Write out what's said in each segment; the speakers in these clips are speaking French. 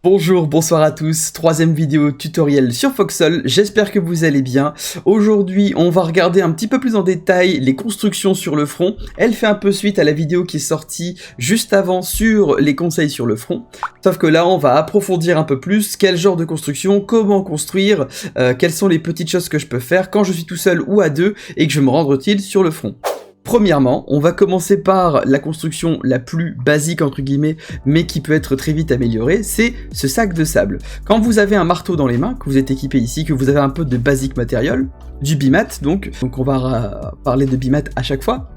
Bonjour, bonsoir à tous, troisième vidéo tutoriel sur Foxhole, j'espère que vous allez bien. Aujourd'hui, on va regarder un petit peu plus en détail les constructions sur le front. Elle fait un peu suite à la vidéo qui est sortie juste avant sur les conseils sur le front. Sauf que là, on va approfondir un peu plus quel genre de construction, comment construire, quelles sont les petites choses que je peux faire quand je suis tout seul ou à deux et que je me rende utile sur le front. Premièrement, on va commencer par la construction la plus basique entre guillemets, mais qui peut être très vite améliorée, c'est ce sac de sable. Quand vous avez un marteau dans les mains, que vous êtes équipé ici, que vous avez un peu de basic matériel, du bimat donc on va parler de bimat à chaque fois.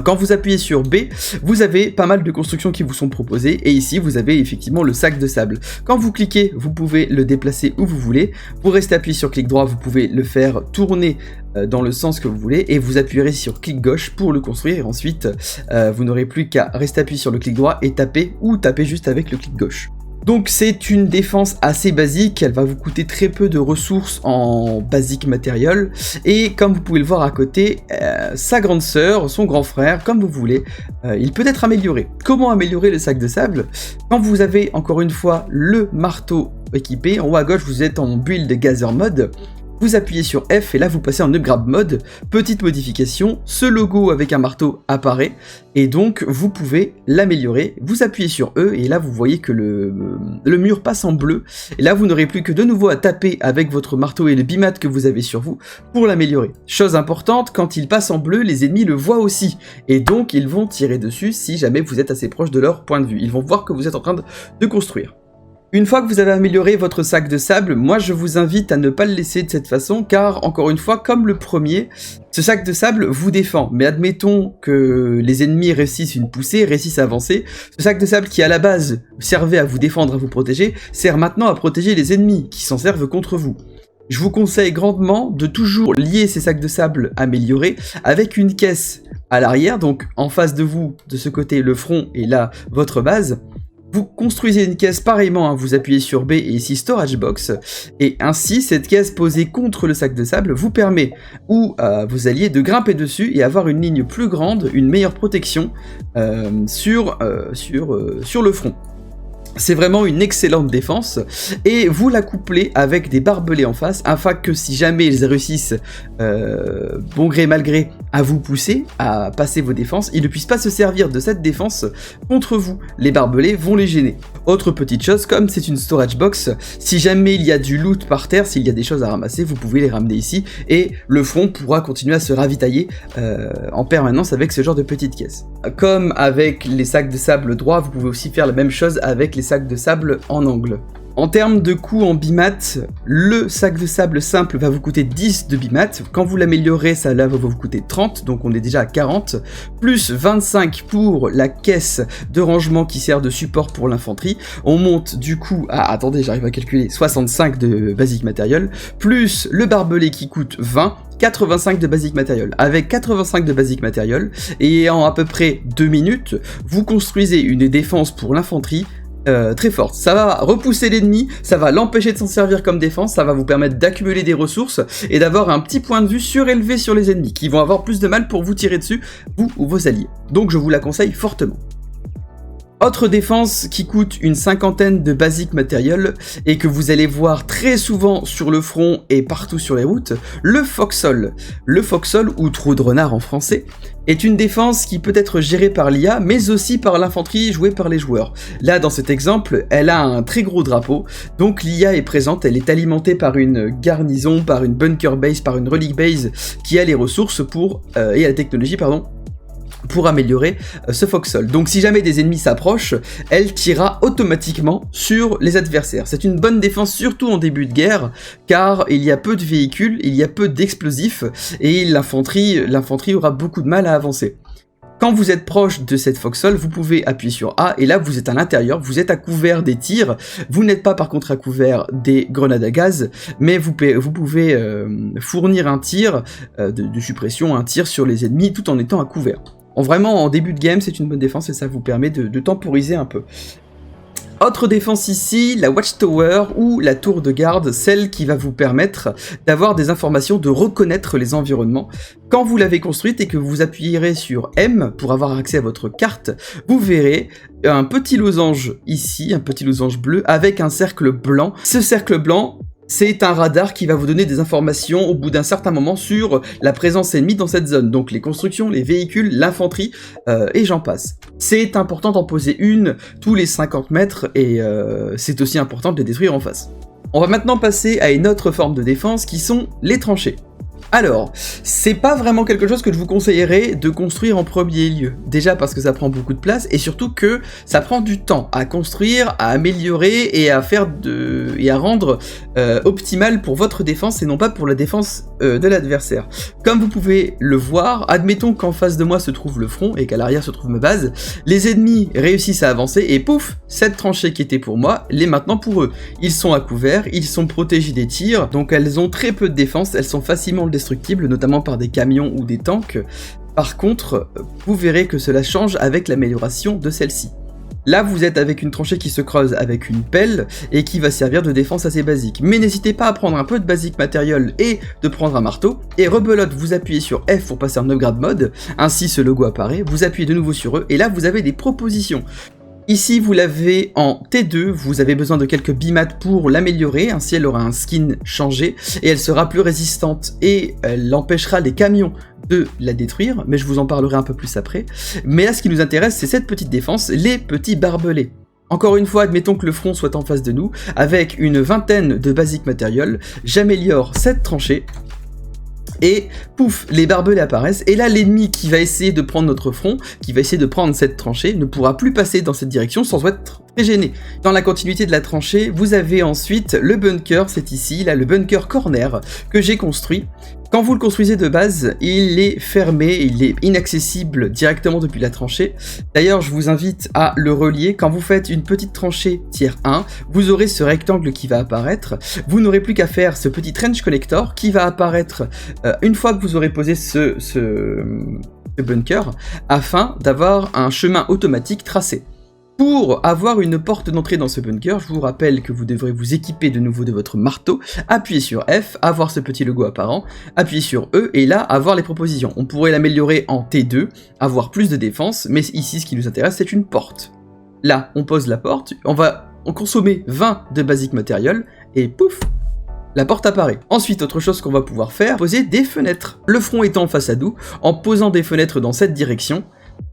Quand vous appuyez sur B, vous avez pas mal de constructions qui vous sont proposées, et ici vous avez effectivement le sac de sable. Quand vous cliquez, vous pouvez le déplacer où vous voulez. Pour rester appuyé sur clic droit, vous pouvez le faire tourner dans le sens que vous voulez, et vous appuierez sur clic gauche pour le construire, et ensuite vous n'aurez plus qu'à rester appuyé sur le clic droit et taper, ou taper juste avec le clic gauche. Donc c'est une défense assez basique, elle va vous coûter très peu de ressources en basic matériel, et comme vous pouvez le voir à côté, sa grande sœur, son grand frère, comme vous voulez, il peut être amélioré. Comment améliorer le sac de sable? Quand vous avez encore une fois le marteau équipé, en haut à gauche vous êtes en build gather mode, vous appuyez sur F et là vous passez en upgrade mode. Petite modification, ce logo avec un marteau apparaît et donc vous pouvez l'améliorer. Vous appuyez sur E et là vous voyez que le mur passe en bleu. Et là vous n'aurez plus que de nouveau à taper avec votre marteau et le bimat que vous avez sur vous pour l'améliorer. Chose importante, quand il passe en bleu, les ennemis le voient aussi. Et donc ils vont tirer dessus si jamais vous êtes assez proche de leur point de vue. Ils vont voir que vous êtes en train de construire. Une fois que vous avez amélioré votre sac de sable, moi je vous invite à ne pas le laisser de cette façon, car encore une fois, comme le premier, ce sac de sable vous défend. Mais admettons que les ennemis réussissent une poussée, réussissent à avancer, ce sac de sable qui à la base servait à vous défendre, à vous protéger, sert maintenant à protéger les ennemis qui s'en servent contre vous. Je vous conseille grandement de toujours lier ces sacs de sable améliorés avec une caisse à l'arrière, donc en face de vous, de ce côté, le front et là, votre base. Vous construisez une caisse pareillement, hein, vous appuyez sur B et ici Storage Box, et ainsi cette caisse posée contre le sac de sable vous permet ou à vos alliés de grimper dessus et avoir une ligne plus grande, une meilleure protection sur le front. C'est vraiment une excellente défense, et vous la couplez avec des barbelés en face, afin que si jamais ils réussissent, bon gré mal gré, à vous pousser, à passer vos défenses, ils ne puissent pas se servir de cette défense contre vous. Les barbelés vont les gêner. Autre petite chose, comme c'est une storage box, si jamais il y a du loot par terre, s'il y a des choses à ramasser, vous pouvez les ramener ici, et le front pourra continuer à se ravitailler en permanence avec ce genre de petites caisses. Comme avec les sacs de sable droits, vous pouvez aussi faire la même chose avec les sacs de sable en angle. En termes de coût en bimat, le sac de sable simple va vous coûter 10 de bimat. Quand vous l'améliorez, ça là va vous coûter 30, donc on est déjà à 40, plus 25 pour la caisse de rangement qui sert de support pour l'infanterie. On monte du coup à, attendez, j'arrive à calculer, 65 de basic matériel, plus le barbelé qui coûte 20, 85 de basic matériel. Avec 85 de basic matériel, et en à peu près 2 minutes, vous construisez une défense pour l'infanterie très forte. Ça va repousser l'ennemi, ça va l'empêcher de s'en servir comme défense, ça va vous permettre d'accumuler des ressources et d'avoir un petit point de vue surélevé sur les ennemis, qui vont avoir plus de mal pour vous tirer dessus, vous ou vos alliés. Donc je vous la conseille fortement. Autre défense qui coûte une cinquantaine de basic matériel et que vous allez voir très souvent sur le front et partout sur les routes, le Foxhole. Le Foxhole, ou trou de renard en français, est une défense qui peut être gérée par l'IA, mais aussi par l'infanterie jouée par les joueurs. Là, dans cet exemple, elle a un très gros drapeau, donc l'IA est présente, elle est alimentée par une garnison, par une bunker base, par une relic base, qui a les ressources pour, et la technologie, pardon, pour améliorer ce Foxhole. Donc si jamais des ennemis s'approchent, elle tirera automatiquement sur les adversaires. C'est une bonne défense surtout en début de guerre, car il y a peu de véhicules, il y a peu d'explosifs, et l'infanterie aura beaucoup de mal à avancer. Quand vous êtes proche de cette Foxhole, vous pouvez appuyer sur A, et là vous êtes à l'intérieur, vous êtes à couvert des tirs, vous n'êtes pas par contre à couvert des grenades à gaz, mais vous pouvez fournir un tir de suppression, un tir sur les ennemis tout en étant à couvert. Vraiment, en début de game, c'est une bonne défense et ça vous permet de temporiser un peu. Autre défense ici, la Watchtower ou la tour de garde, celle qui va vous permettre d'avoir des informations, de reconnaître les environnements. Quand vous l'avez construite et que vous appuyerez sur M pour avoir accès à votre carte, vous verrez un petit losange ici, un petit losange bleu avec un cercle blanc. Ce cercle blanc, c'est un radar qui va vous donner des informations au bout d'un certain moment sur la présence ennemie dans cette zone. Donc les constructions, les véhicules, l'infanterie et j'en passe. C'est important d'en poser une tous les 50 mètres et c'est aussi important de les détruire en face. On va maintenant passer à une autre forme de défense qui sont les tranchées. Alors, c'est pas vraiment quelque chose que je vous conseillerais de construire en premier lieu. Déjà parce que ça prend beaucoup de place et surtout que ça prend du temps à construire, à améliorer et à rendre optimal pour votre défense et non pas pour la défense de l'adversaire. Comme vous pouvez le voir, admettons qu'en face de moi se trouve le front et qu'à l'arrière se trouve ma base, les ennemis réussissent à avancer et pouf, cette tranchée qui était pour moi l'est maintenant pour eux. Ils sont à couvert, ils sont protégés des tirs, donc elles ont très peu de défense, elles sont facilement destructibles, notamment par des camions ou des tanks. Par contre, vous verrez que cela change avec l'amélioration de celle-ci. Là, vous êtes avec une tranchée qui se creuse avec une pelle et qui va servir de défense assez basique. Mais n'hésitez pas à prendre un peu de basic matériel et de prendre un marteau. Et rebelote, vous appuyez sur F pour passer en upgrade mode. Ainsi, ce logo apparaît. Vous appuyez de nouveau sur E et là, vous avez des propositions. Ici, vous l'avez en T2, vous avez besoin de quelques bimats pour l'améliorer, ainsi elle aura un skin changé, et elle sera plus résistante, et elle empêchera les camions de la détruire, mais je vous en parlerai un peu plus après. Mais là, ce qui nous intéresse, c'est cette petite défense, les petits barbelés. Encore une fois, admettons que le front soit en face de nous, avec une vingtaine de basic matériel, j'améliore cette tranchée, et pouf, les barbelés apparaissent, et là l'ennemi qui va essayer de prendre notre front, qui va essayer de prendre cette tranchée, ne pourra plus passer dans cette direction sans être très gêné. Dans la continuité de la tranchée, vous avez ensuite le bunker, c'est ici, là le bunker corner que j'ai construit. Quand vous le construisez de base, il est fermé, il est inaccessible directement depuis la tranchée. D'ailleurs, je vous invite à le relier. Quand vous faites une petite tranchée tier 1, vous aurez ce rectangle qui va apparaître. Vous n'aurez plus qu'à faire ce petit trench connector qui va apparaître une fois que vous aurez posé ce bunker, afin d'avoir un chemin automatique tracé. Pour avoir une porte d'entrée dans ce bunker, je vous rappelle que vous devrez vous équiper de nouveau de votre marteau, appuyer sur F, avoir ce petit logo apparent, appuyer sur E, et là, avoir les propositions. On pourrait l'améliorer en T2, avoir plus de défense, mais ici, ce qui nous intéresse, c'est une porte. Là, on pose la porte, on va consommer 20 de basic matériel, et pouf, la porte apparaît. Ensuite, autre chose qu'on va pouvoir faire, poser des fenêtres. Le front étant face à nous, en posant des fenêtres dans cette direction,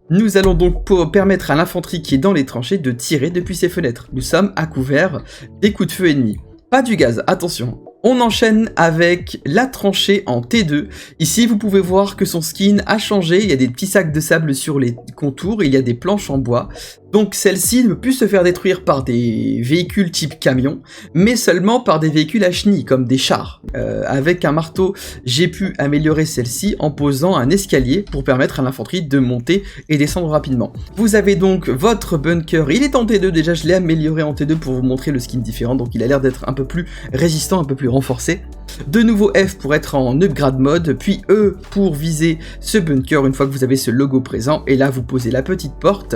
nous allons donc permettre à l'infanterie qui est dans les tranchées de tirer depuis ces fenêtres. Nous sommes à couvert des coups de feu ennemis. Pas du gaz, attention. On enchaîne avec la tranchée en T2. Ici, vous pouvez voir que son skin a changé. Il y a des petits sacs de sable sur les contours. Il y a des planches en bois. Donc celle-ci ne peut plus se faire détruire par des véhicules type camion, mais seulement par des véhicules à chenilles, comme des chars. Avec un marteau, j'ai pu améliorer celle-ci en posant un escalier pour permettre à l'infanterie de monter et descendre rapidement. Vous avez donc votre bunker, il est en T2, déjà je l'ai amélioré en T2 pour vous montrer le skin différent, donc il a l'air d'être un peu plus résistant, un peu plus renforcé. De nouveau F pour être en upgrade mode, puis E pour viser ce bunker une fois que vous avez ce logo présent, et là vous posez la petite porte.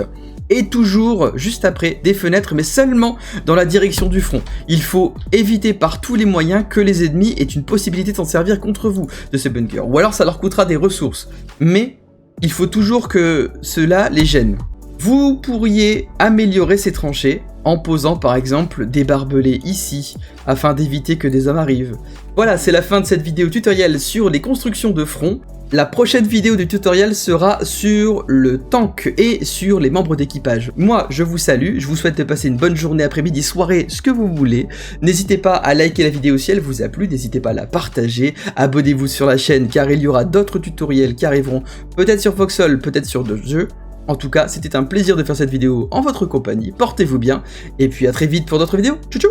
Et toujours, juste après, des fenêtres, mais seulement dans la direction du front. Il faut éviter par tous les moyens que les ennemis aient une possibilité de s'en servir contre vous, de ce bunker. Ou alors ça leur coûtera des ressources. Mais il faut toujours que cela les gêne. Vous pourriez améliorer ces tranchées en posant par exemple des barbelés ici, afin d'éviter que des hommes arrivent. Voilà, c'est la fin de cette vidéo tutoriel sur les constructions de front. La prochaine vidéo du tutoriel sera sur le tank et sur les membres d'équipage. Moi, je vous salue, je vous souhaite de passer une bonne journée, après-midi, soirée, ce que vous voulez. N'hésitez pas à liker la vidéo si elle vous a plu, n'hésitez pas à la partager, abonnez-vous sur la chaîne car il y aura d'autres tutoriels qui arriveront peut-être sur Foxhole, peut-être sur d'autres jeux. En tout cas, c'était un plaisir de faire cette vidéo en votre compagnie, portez-vous bien, et puis à très vite pour d'autres vidéos, tchou tchou.